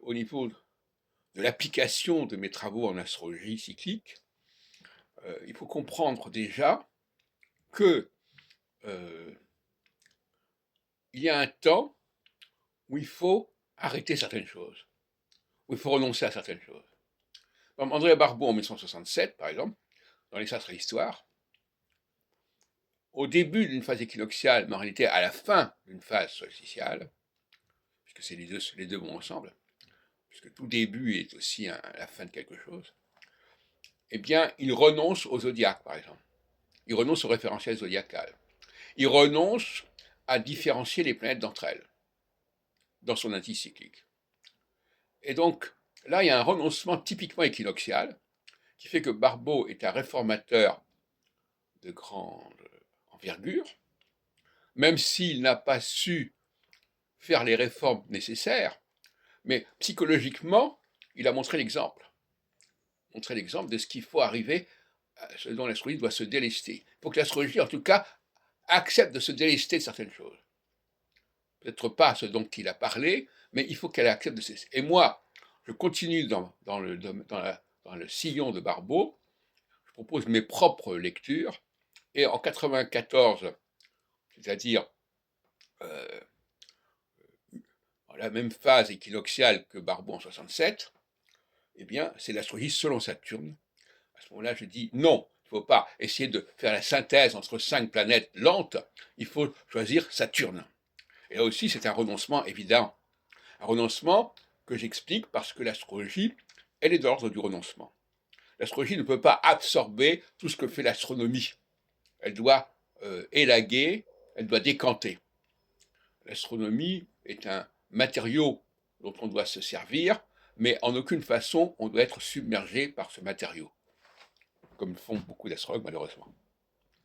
au niveau de l'application de mes travaux en astrologie cyclique, il faut comprendre déjà que il y a un temps où il faut arrêter certaines choses, où il faut renoncer à certaines choses. Comme André Barbeau en 1967, par exemple, dans les Sacrées Histoires, au début d'une phase équinoxiale, mais en réalité à la fin d'une phase solsticiale, puisque c'est les deux vont ensemble, puisque tout début est aussi la fin de quelque chose, eh bien, il renonce au zodiaque, par exemple. Il renonce au référentiel zodiacal. Il renonce à différencier les planètes d'entre elles dans son anticyclique. Et donc, là, il y a un renoncement typiquement équinoxial qui fait que Barbeau est un réformateur de grande envergure, même s'il n'a pas su faire les réformes nécessaires, mais psychologiquement, il a montré l'exemple de ce qu'il faut arriver, ce dont l'astrologie doit se délester. Il faut que l'astrologie, en tout cas, accepte de se délester de certaines choses. Peut-être pas ce dont il a parlé, mais il faut qu'elle accepte de se délester. Et moi, je continue dans le sillon de Barbeau, je propose mes propres lectures, et en 94, c'est-à-dire dans la même phase équinoxiale que Barbeau en 67, eh bien, c'est l'astrologie selon Saturne. À ce moment-là, je dis non, il ne faut pas essayer de faire la synthèse entre 5 planètes lentes, il faut choisir Saturne. Et là aussi, c'est un renoncement évident. Un renoncement que j'explique parce que l'astrologie, elle est de l'ordre du renoncement. L'astrologie ne peut pas absorber tout ce que fait l'astronomie. Elle doit élaguer, elle doit décanter. L'astronomie est un matériau dont on doit se servir, mais en aucune façon on doit être submergé par ce matériau, comme font beaucoup d'astrologues malheureusement.